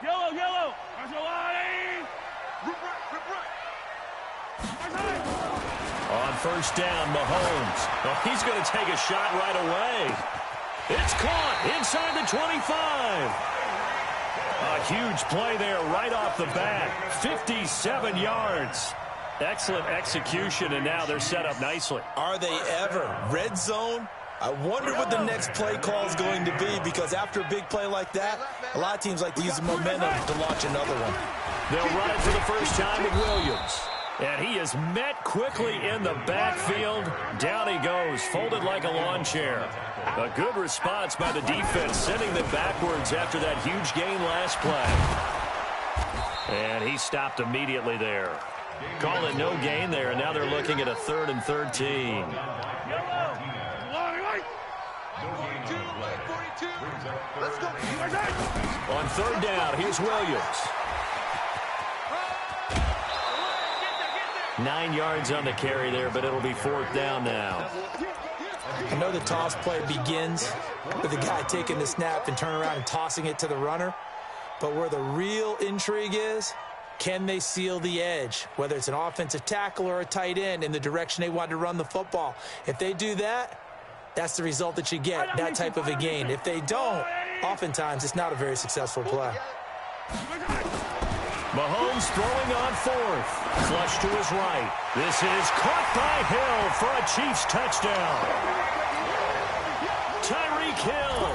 Yellow, yellow. On first down, Mahomes. Oh, he's going to take a shot right away. It's caught inside the 25. A huge play there right off the bat. 57 yards. Excellent execution, and now they're set up nicely. Are they ever? Red zone? I wonder what the next play call is going to be, because after a big play like that, a lot of teams like to use the momentum to launch another one. They'll run it for the first time with Williams. And he is met quickly in the backfield. Down he goes, folded like a lawn chair. A good response by the defense, sending them backwards after that huge gain last play. And he stopped immediately there. Call it no gain there, and now they're looking at a 3rd and 13. On third down, here's Williams. 9 yards on the carry there, but it'll be 4th down now. I know the toss play begins with the guy taking the snap and turning around and tossing it to the runner. But where the real intrigue is, can they seal the edge, whether it's an offensive tackle or a tight end, in the direction they want to run the football? If they do that, that's the result that you get, that type of a gain. If they don't, oftentimes it's not a very successful play. Mahomes throwing on 4th. Flush to his right. This is caught by Hill for a Chiefs touchdown. Tyreek Hill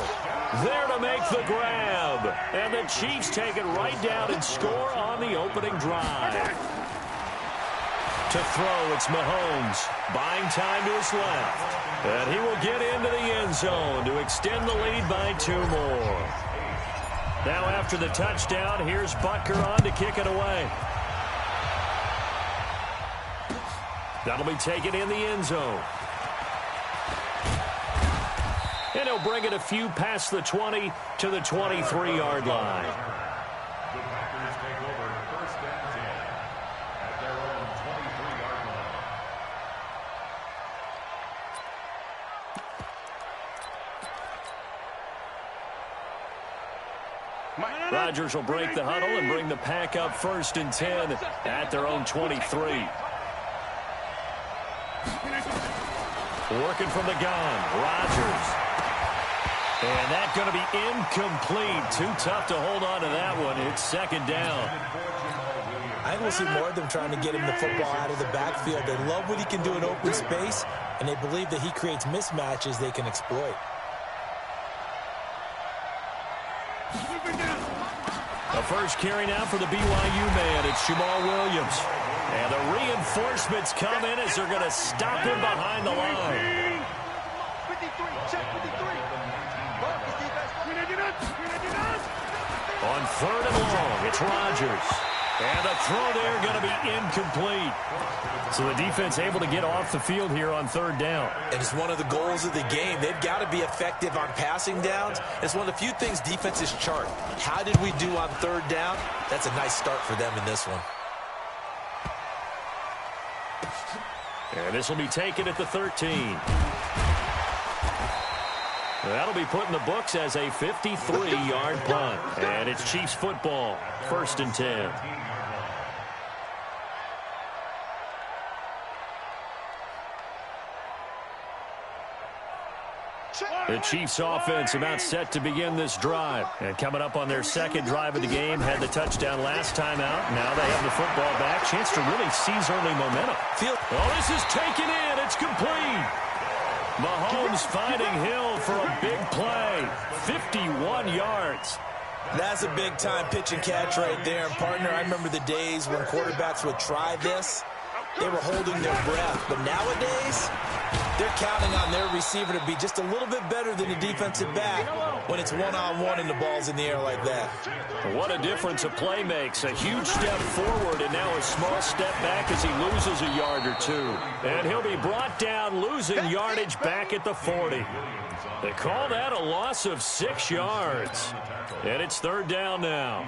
there to make the grab. And the Chiefs take it right down and score on the opening drive. To throw, it's Mahomes. Buying time to his left. And he will get into the end zone to extend the lead by 2 more. Now after the touchdown, here's Butker on to kick it away. That'll be taken in the end zone. And he'll bring it a few past the 20 to the 23-yard line. The Packers take over 1st and 10 at their own 23-yard line. Rodgers will break the huddle and bring the pack up 1st and 10 at their own 23. Working from the gun, Rodgers. And that's going to be incomplete. Too tough to hold on to that one. It's 2nd down. I think we'll see more of them trying to get him the football out of the backfield. They love what he can do in open space, and they believe that he creates mismatches they can exploit. The first carry now for the BYU man. It's Jamal Williams. And the reinforcements come in as they're going to stop him behind the line. 53, check 53. On 3rd and long, it's Rodgers. And the throw there going to be incomplete. So the defense able to get off the field here on 3rd down. And it's one of the goals of the game. They've got to be effective on passing downs. It's one of the few things defenses chart. How did we do on 3rd down? That's a nice start for them in this one. And this will be taken at the 13. That'll be put in the books as a 53-yard punt. And it's Chiefs football, 1st and 10. The Chiefs offense about set to begin this drive. And coming up on their 2nd drive of the game, had the touchdown last time out. Now they have the football back. Chance to really seize early momentum. Oh, this is taken in. It's complete. Mahomes finding Hill for a big play. 51 yards. That's a big-time pitch and catch right there. And, partner, I remember the days when quarterbacks would try this. They were holding their breath. But nowadays, they're counting on their receiver to be just a little bit better than the defensive back when it's one-on-one and the ball's in the air like that. What a difference a play makes. A huge step forward and now a small step back as he loses a yard or 2. And he'll be brought down, losing yardage back at the 40. They call that a loss of 6 yards. And it's 3rd down now.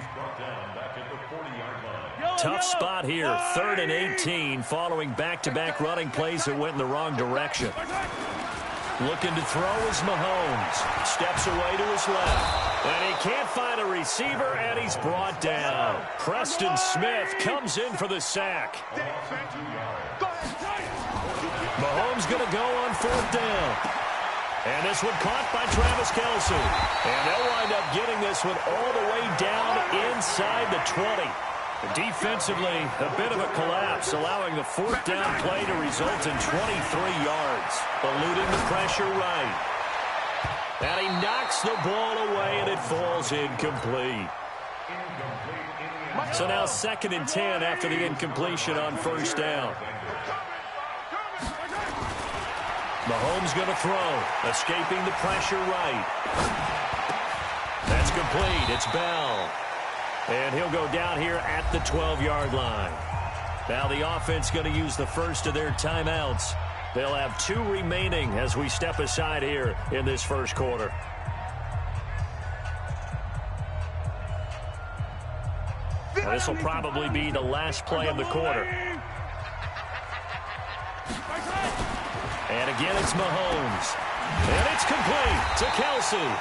Tough spot here, 3rd and 18, following back-to-back running plays that went in the wrong direction. Looking to throw is Mahomes. Steps away to his left. And he can't find a receiver, and he's brought down. Preston Smith comes in for the sack. Mahomes going to go on 4th down. And this one caught by Travis Kelce. And they'll wind up getting this one all the way down inside the 20. Defensively, a bit of a collapse, allowing the 4th down play to result in 23 yards. Eluding the pressure right. And he knocks the ball away, and it falls incomplete. So now 2nd and 10 after the incompletion on 1st down. Mahomes going to throw, escaping the pressure right. That's complete. It's Bell. And he'll go down here at the 12-yard line. Now the offense going to use the first of their timeouts. They'll have 2 remaining as we step aside here in this first quarter. Now this will probably be the last play of the quarter. And again, it's Mahomes. And it's complete to Kelce.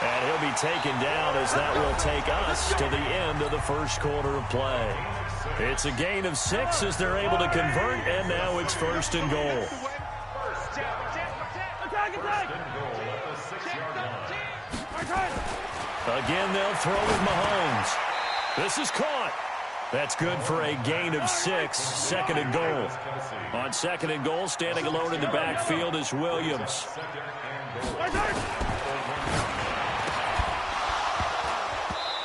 And he'll be taken down as that will take us to the end of the first quarter of play. It's a gain of 6 as they're able to convert, and now it's 1st and goal. Again, they'll throw with Mahomes. This is caught. That's good for a gain of 6, 2nd and goal. On 2nd and goal, standing alone in the backfield is Williams.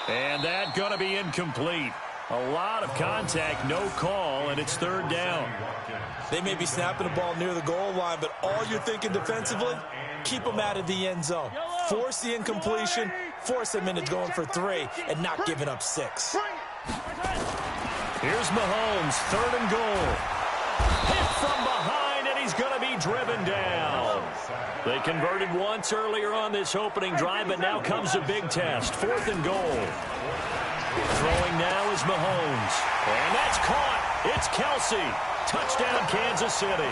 And that going to be incomplete. A lot of contact, no call, and it's 3rd down. They may be snapping the ball near the goal line, but all you're thinking defensively, keep them out of the end zone. Force the incompletion, force them into going for 3, and not giving up 6. Here's Mahomes, 3rd and goal. Hit from behind, and he's going to be driven down. They converted once earlier on this opening drive, but now comes a big test. 4th and goal. Throwing now is Mahomes. And that's caught. It's Kelce. Touchdown, Kansas City.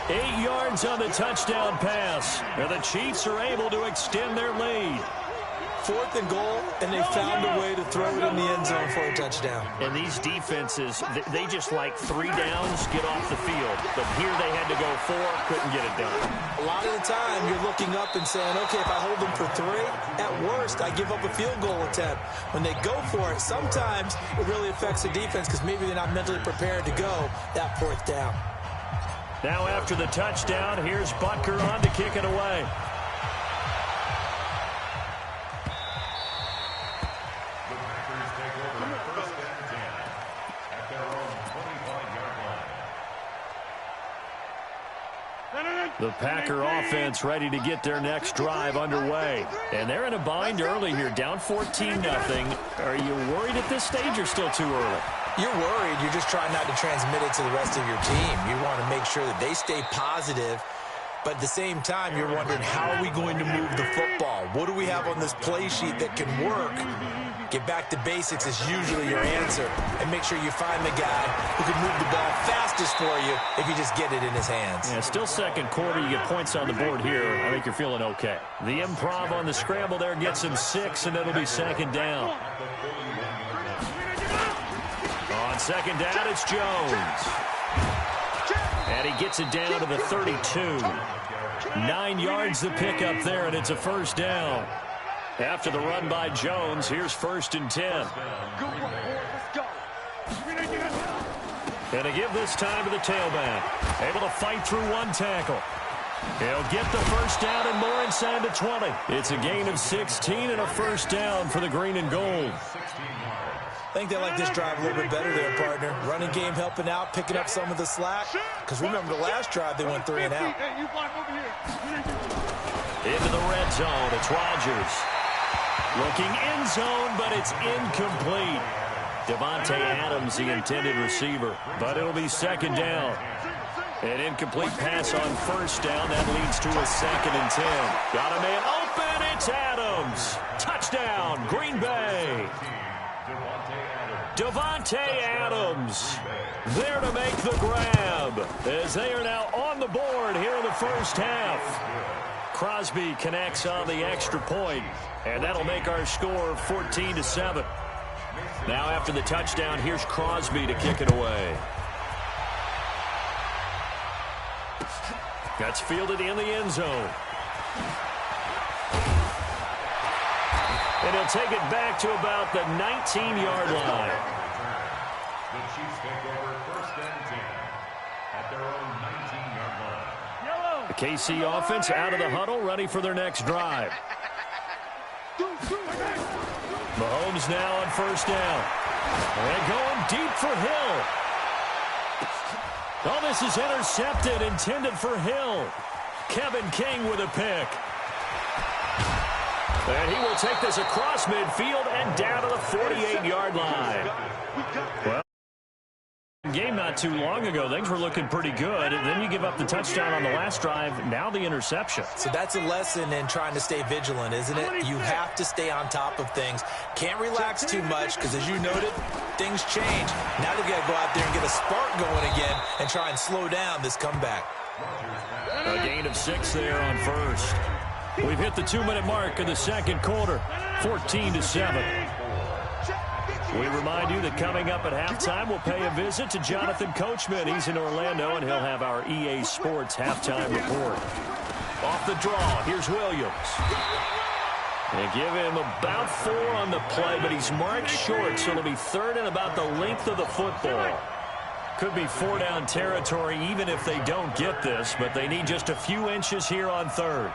8 yards on the touchdown pass. And the Chiefs are able to extend their lead. 4th and goal, and they found a way to throw it in the end zone for a touchdown. And these defenses, they just like 3 downs, get off the field. But here they had to go 4, couldn't get it done. A lot of the time, you're looking up and saying, okay, if I hold them for 3, at worst, I give up a field goal attempt. When they go for it, sometimes it really affects the defense because maybe they're not mentally prepared to go that 4th down. Now after the touchdown, here's Butker on to kick it away. The Packer offense ready to get their next drive underway. And they're in a bind early here, down 14-0. Are you worried at this stage or still too early? You're worried. You're just trying not to transmit it to the rest of your team. You want to make sure that they stay positive. But at the same time, you're wondering, how are we going to move the football? What do we have on this play sheet that can work? Get back to basics is usually your answer. And make sure you find the guy who can move the ball fastest for you if you just get it in his hands. Yeah, still second quarter. You get points on the board here. I think you're feeling okay. The improv on the scramble there gets him 6, and it'll be 2nd down. On 2nd down, it's Jones. And he gets it down to the 32. 9 yards the pickup there, and it's a 1st down. After the run by Jones, here's 1st and 10. And to give this time to the tailback. Able to fight through 1 tackle. He'll get the 1st down and more inside the 20. It's a gain of 16 and a 1st down for the green and gold. I think they like this drive a little bit better there, partner. Running game helping out, picking up some of the slack. Because remember, the last drive, they went 3 and out. Into the red zone, it's Rodgers. Looking end zone, but it's incomplete. Devontae Adams, the intended receiver. But it'll be 2nd down. An incomplete pass on 1st down. That leads to a 2nd and 10. Got a man open. It's Adams. Touchdown, Green Bay. Davante Adams there to make the grab as they are now on the board here in the first half. Crosby connects on the extra point, and that'll make our score 14-7. Now after the touchdown, here's Crosby to kick it away. That's fielded in the end zone. And he'll take it back to about the 19-yard line. The Chiefs take over first and 10 at their own 19-yard line. The KC offense out of the huddle, ready for their next drive. Mahomes now on first down. And going deep for Hill. Oh, this is intercepted, intended for Hill. Kevin King with a pick. And he will take this across midfield and down to the 48-yard line. Well, game not too long ago, things were looking pretty good. And then you give up the touchdown on the last drive, now the interception. So that's a lesson in trying to stay vigilant, isn't it? You have to stay on top of things. Can't relax too much because, as you noted, things change. Now they've got to go out there and get a spark going again and try and slow down this comeback. A gain of 6 there on first. We've hit the 2-minute mark of the second quarter, 14-7. We remind you that coming up at halftime, we'll pay a visit to Jonathan Coachman. He's in Orlando, and he'll have our EA Sports halftime report. Off the draw, here's Williams. They give him about 4 on the play, but he's marked short, so it'll be third and about the length of the football. Could be 4-down territory even if they don't get this, but they need just a few inches here on third.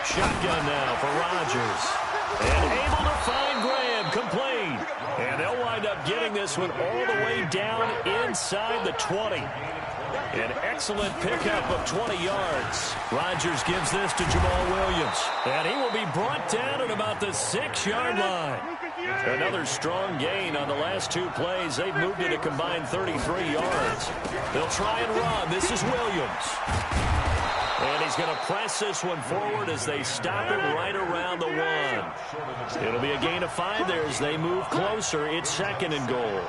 Shotgun now for Rodgers. And able to find Graham, complete. And they'll wind up getting this one all the way down inside the 20. An excellent pickup of 20 yards. Rodgers gives this to Jamal Williams. And he will be brought down at about the 6-yard line. Another strong gain on the last 2 plays. They've moved it a combined 33 yards. They'll try and run. This is Williams. And he's going to press this one forward as they stop him right around the 1. It'll be a gain of 5 there as they move closer. It's second and goal.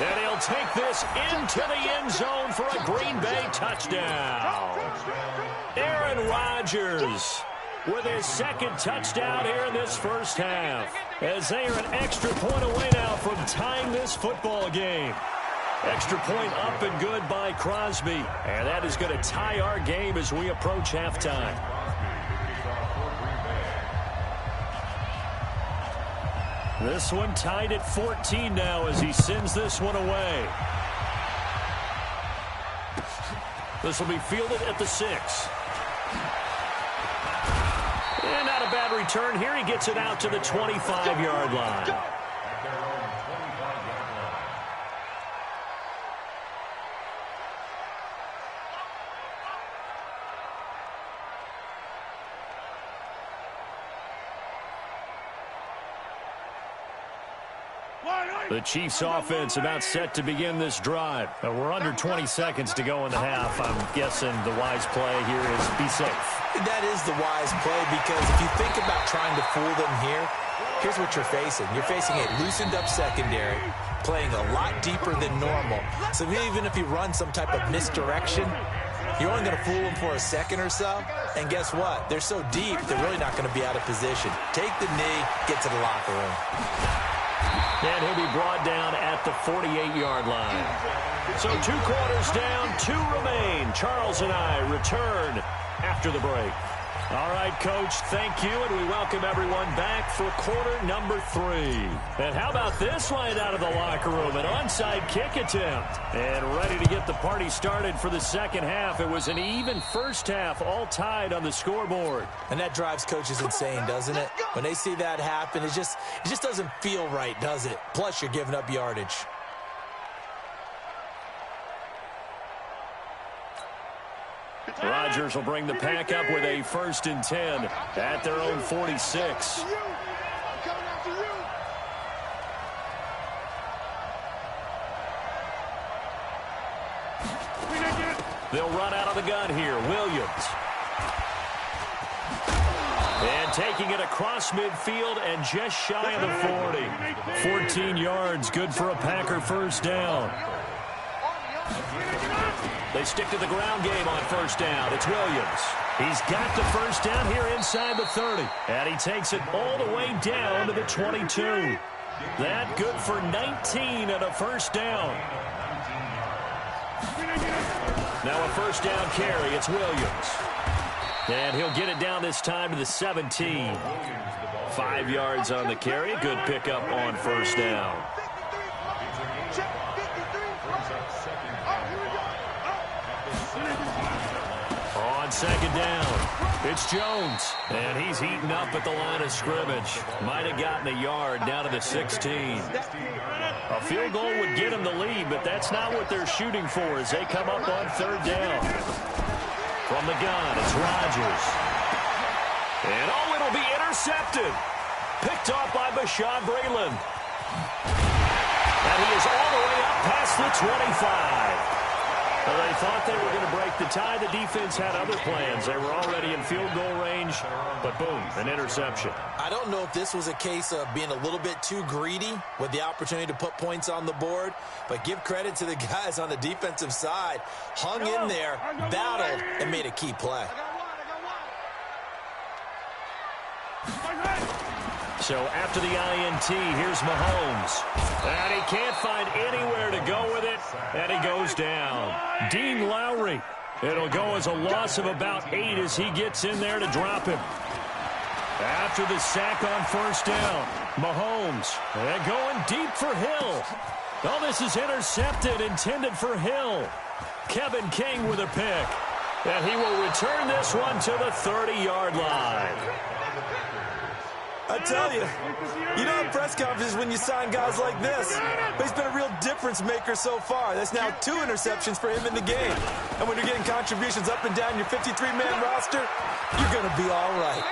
And he'll take this into the end zone for a Green Bay touchdown. Aaron Rodgers with his second touchdown here in this first half, as they are an extra point away now from tying this football game. Extra point up and good by Crosby, and that is going to tie our game as we approach halftime. This one tied at 14 now as he sends this one away. This will be fielded at the 6. And not a bad return here. He gets it out to the 25-yard line. The Chiefs offense about set to begin this drive. We're under 20 seconds to go in the half. I'm guessing the wise play here is be safe. That is the wise play, because if you think about trying to fool them here, here's what you're facing. You're facing a loosened up secondary, playing a lot deeper than normal. So even if you run some type of misdirection, you're only going to fool them for a second or so. And guess what? They're so deep, they're really not going to be out of position. Take the knee, get to the locker room. And he'll be brought down at the 48-yard line. So 2 quarters down, 2 remain. Charles and I return after the break. All right, Coach, thank you, and we welcome everyone back for quarter number 3. And how about this right out of the locker room? An onside kick attempt. And ready to get the party started for the second half. It was an even first half, all tied on the scoreboard. And that drives coaches insane, doesn't it? When they see that happen, it just doesn't feel right, does it? Plus, you're giving up yardage. Rodgers will bring the pack up with a 1st and 10 at their own 46. They'll run out of the gun here. Williams. And taking it across midfield and just shy of the 40. 14 yards, good for a Packer first down. They stick to the ground game on first down. It's Williams. He's got the first down here inside the 30. And he takes it all the way down to the 22. That good for 19 and a first down. Now a first down carry. It's Williams. And he'll get it down this time to the 17. 5 yards on the carry. Good pickup on first down. On second down, it's Jones. And he's heating up at the line of scrimmage. Might have gotten a yard down to the 16. A field goal would get him the lead, but that's not what they're shooting for as they come up on third down. From the gun, it's Rodgers. And, oh, it'll be intercepted. Picked off by Bashaud Breeland. And he is all the way up past the 25. Well, they thought they were going to break the tie. The defense had other plans. They were already in field goal range, but boom, an interception. I don't know if this was a case of being a little bit too greedy with the opportunity to put points on the board, but give credit to the guys on the defensive side. Hung in there, battled, and made a key play. So after the INT, here's Mahomes. And he can't find anywhere to go with it, and he goes down. Dean Lowry. It'll go as a loss of about 8 as he gets in there to drop him. After the sack on first down, Mahomes. And going deep for Hill. Oh, this is intercepted, intended for Hill. Kevin King with a pick. And he will return this one to the 30-yard line. I tell you, you don't have press conferences when you sign guys like this. But he's been a real difference maker so far. That's now 2 interceptions for him in the game. And when you're getting contributions up and down your 53-man roster, you're going to be all right.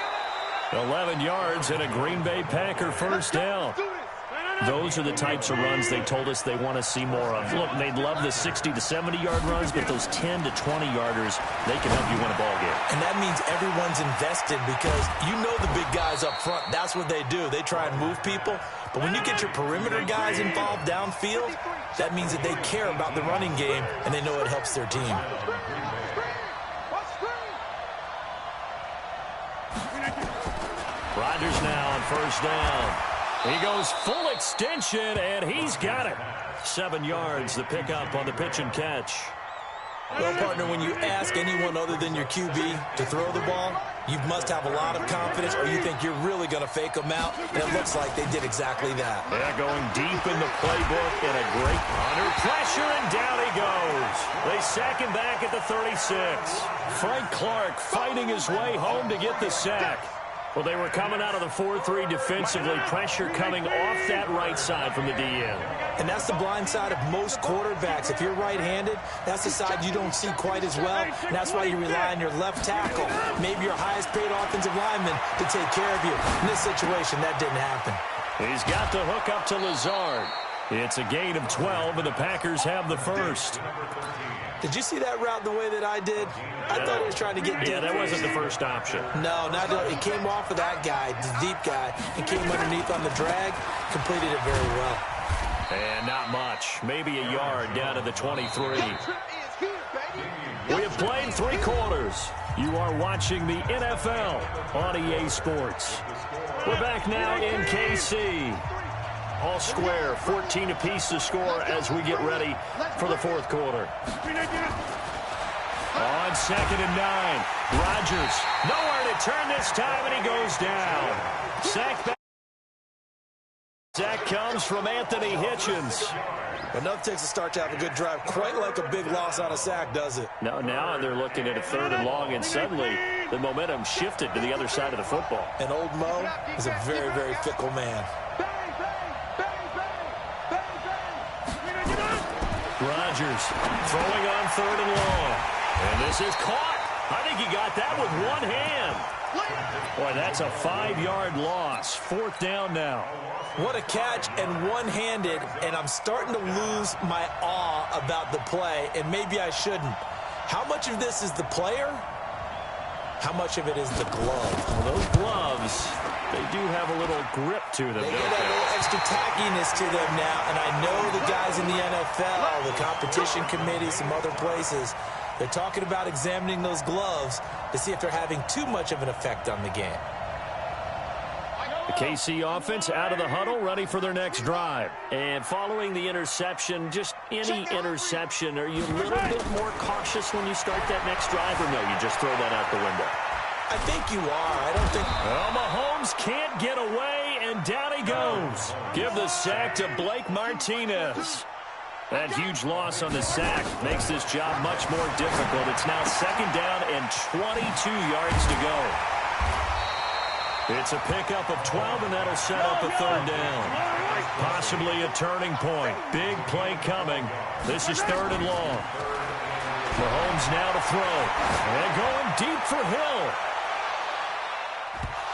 11 yards and a Green Bay Packer first down. Those are the types of runs they told us they want to see more of. Look, they'd love the 60 to 70-yard runs, but those 10 to 20-yarders, they can help you win a ball game. And that means everyone's invested because you know the big guys up front. That's what they do. They try and move people. But when you get your perimeter guys involved downfield, that means that they care about the running game, and they know it helps their team. Rodgers now on first down. He goes full extension, and he's got it. 7 yards, the pickup on the pitch and catch. Well, partner, when you ask anyone other than your QB to throw the ball, you must have a lot of confidence or you think you're really going to fake them out, and it looks like they did exactly that. Yeah, going deep in the playbook and a great under pressure, and down he goes. They sack him back at the 36. Frank Clark fighting his way home to get the sack. Well, they were coming out of the 4-3 defensively. Pressure coming off that right side from the DN. And that's the blind side of most quarterbacks. If you're right-handed, that's the side you don't see quite as well. And that's why you rely on your left tackle, maybe your highest-paid offensive lineman, to take care of you. In this situation, that didn't happen. He's got the hook up to Lazard. It's a gain of 12, and the Packers have the first. Did you see that route the way that I did? I thought he was trying to get deep. Yeah, that wasn't the first option. No, not at all. It came off of that guy, the deep guy, and came underneath on the drag. Completed it very well. And not much. Maybe a yard down to the 23. We have played 3 quarters. You are watching the NFL on EA Sports. We're back now in KC. All square, 14 apiece to score as we get ready for the 4th quarter. On 2nd and 9, Rodgers nowhere to turn this time, and he goes down. Sack back. Sack comes from Anthony Hitchens. Enough takes a start to have a good drive. Quite like a big loss on a sack, does it? No, now they're looking at a 3rd and long, and suddenly the momentum shifted to the other side of the football. And old Mo is a very, very fickle man. Rodgers throwing on 3rd and long. And this is caught. I think he got that with one hand. Boy, that's a 5-yard loss. 4th down now. What a catch, and one-handed, and I'm starting to lose my awe about the play, and maybe I shouldn't. How much of this is the player? How much of it is the glove? Well, those gloves, they do have a little grip to them. They get a little extra tackiness to them now, and I know the guys in the NFL, the competition committee, some other places, they're talking about examining those gloves to see if they're having too much of an effect on the game. The KC offense out of the huddle, ready for their next drive. And following the interception, just any interception, are you a little bit more cautious when you start that next drive, or no, you just throw that out the window? I think you are. I don't think... Well, Mahomes can't get away, and down he goes. Give the sack to Blake Martinez. That huge loss on the sack makes this job much more difficult. It's now 2nd down and 22 yards to go. It's a pickup of 12, and that'll set up a 3rd down. Possibly a turning point. Big play coming. This is 3rd and long. Mahomes now to throw. And going deep for Hill.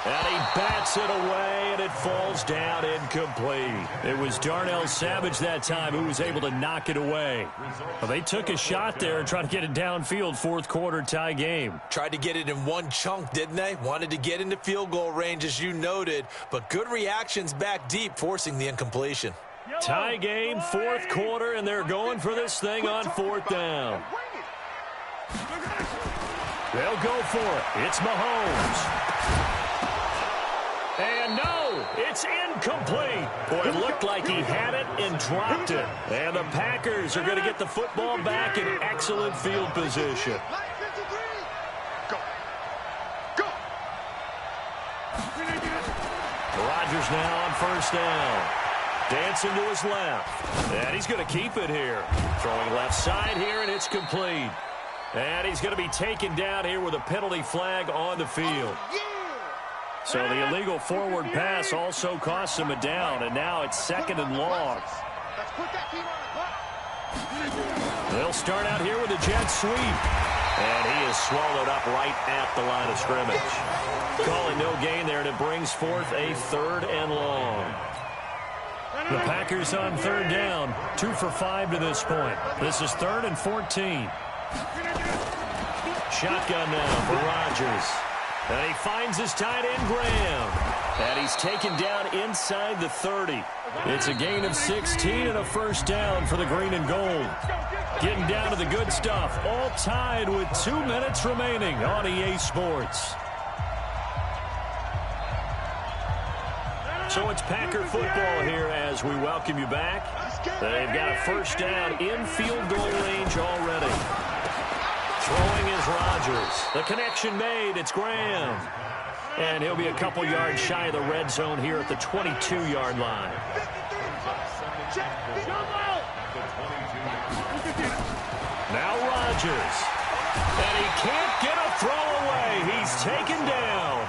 And he bats it away, and it falls down incomplete. It was Darnell Savage that time who was able to knock it away. Well, they took a shot there and tried to get it downfield, 4th quarter tie game. Tried to get it in one chunk, didn't they? Wanted to get into field goal range, as you noted, but good reactions back deep, forcing the incompletion. Tie game, 4th quarter, and they're going for this thing on 4th down. They'll go for it. It's Mahomes. And no, it's incomplete. Boy, it looked like he had it and dropped it. And the Packers are going to get the football back in excellent field position. Go. Go. Rodgers now on 1st down. Dancing to his left. And he's going to keep it here. Throwing left side here, and it's complete. And he's going to be taken down here with a penalty flag on the field. So the illegal forward pass also costs him a down, and now it's 2nd and long. They'll start out here with a jet sweep. And he is swallowed up right at the line of scrimmage. Calling no gain there, and it brings forth a 3rd and long. The Packers on 3rd down, 2 for 5 to this point. This is 3rd and 14. Shotgun now for Rodgers. And he finds his tight end, Graham. And he's taken down inside the 30. It's a gain of 16 and a 1st down for the green and gold. Getting down to the good stuff. All tied with 2 minutes remaining on EA Sports. So it's Packer football here as we welcome you back. They've got a 1st down in field goal range already. Throwing is Rodgers. The connection made. It's Graham. And he'll be a couple yards shy of the red zone here at the 22-yard line. Now Rodgers. And he can't get a throw away. He's taken down.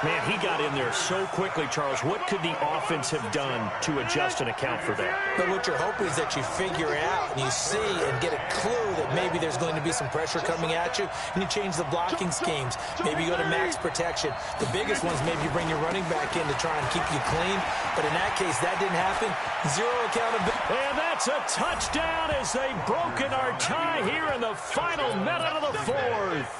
Man, he got in there so quickly, Charles. What could the offense have done to adjust and account for that? But what you're hoping is that you figure out and you see and get a clue that maybe there's going to be some pressure coming at you, and you change the blocking schemes. Maybe you go to max protection. The biggest ones, maybe you bring your running back in to try and keep you clean. But in that case, that didn't happen. 0 accountability. And that's a touchdown as they've broken our tie here in the final minute of the 4th.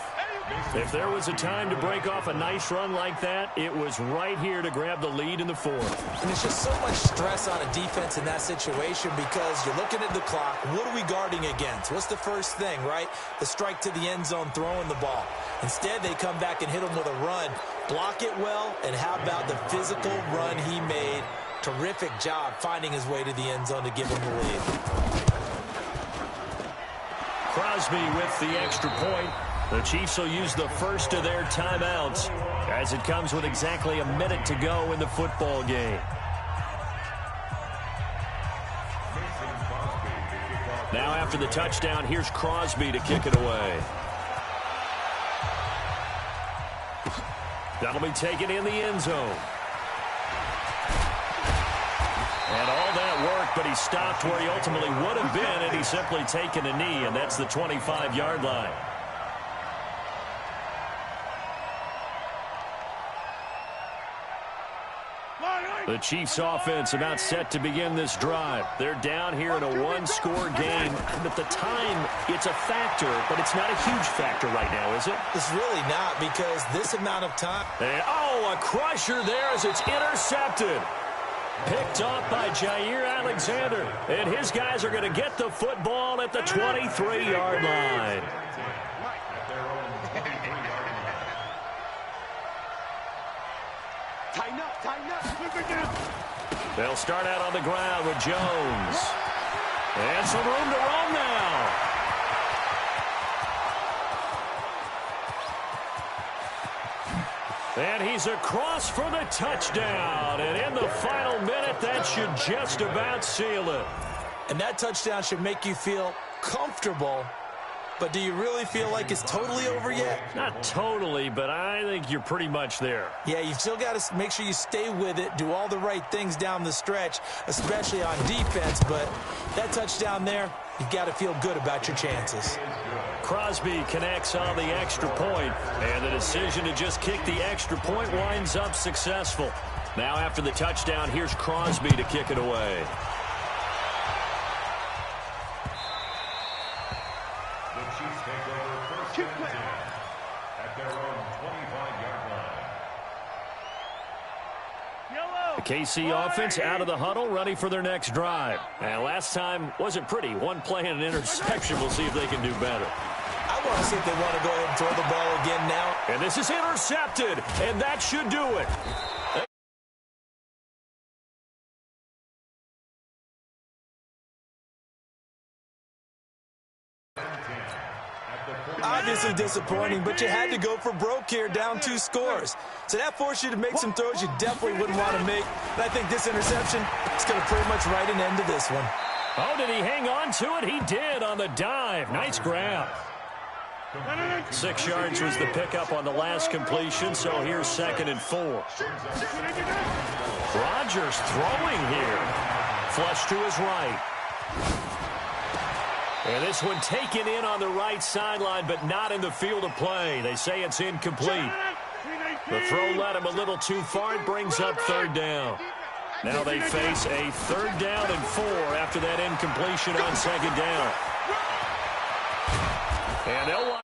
If there was a time to break off a nice run like that, it was right here to grab the lead in the 4th. And it's just so much stress on a defense in that situation because you're looking at the clock. What are we guarding against? What's the first thing, right? The strike to the end zone, throwing the ball. Instead, they come back and hit him with a run. Block it well, and how about the physical run he made? Terrific job finding his way to the end zone to give him the lead. Crosby with the extra point. The Chiefs will use the first of their timeouts as it comes with exactly a minute to go in the football game. Now after the touchdown, here's Crosby to kick it away. That'll be taken in the end zone. And all that work, but he stopped where he ultimately would have been, and he's simply taken a knee, and that's the 25-yard line. The Chiefs offense about set to begin this drive. They're down here in a one-score game. At the time, it's a factor, but it's not a huge factor right now, is it? It's really not, because this amount of time. And, oh, a crusher there as it's intercepted. Picked off by Jair Alexander. And his guys are going to get the football at the 23-yard line. They'll start out on the ground with Jones. And some room to roam now. And he's across for the touchdown. And in the final minute, that should just about seal it. And that touchdown should make you feel comfortable. But do you really feel like it's totally over yet? Not totally, but I think you're pretty much there. Yeah, you've still got to make sure you stay with it, do all the right things down the stretch, especially on defense. But that touchdown there, you've got to feel good about your chances. Crosby connects on the extra point, and the decision to just kick the extra point winds up successful. Now after the touchdown, here's Crosby to kick it away. KC offense out of the huddle, ready for their next drive. And last time wasn't pretty. One play and an interception. We'll see if they can do better. I want to see if they want to go ahead and throw the ball again now. And this is intercepted, and that should do it. Obviously disappointing, but you had to go for broke here, down 2 scores. So that forced you to make some throws you definitely wouldn't want to make. And I think this interception is going to pretty much write an end to this one. Oh, did he hang on to it? He did on the dive. Nice grab. 6 yards was the pickup on the last completion, so here's 2nd and 4. Rodgers throwing here. Flush to his right. And this one taken in on the right sideline, but not in the field of play. They say it's incomplete. The throw led him a little too far. It brings up 3rd down. Now they face a 3rd down and 4 after that incompletion on 2nd down. And they'll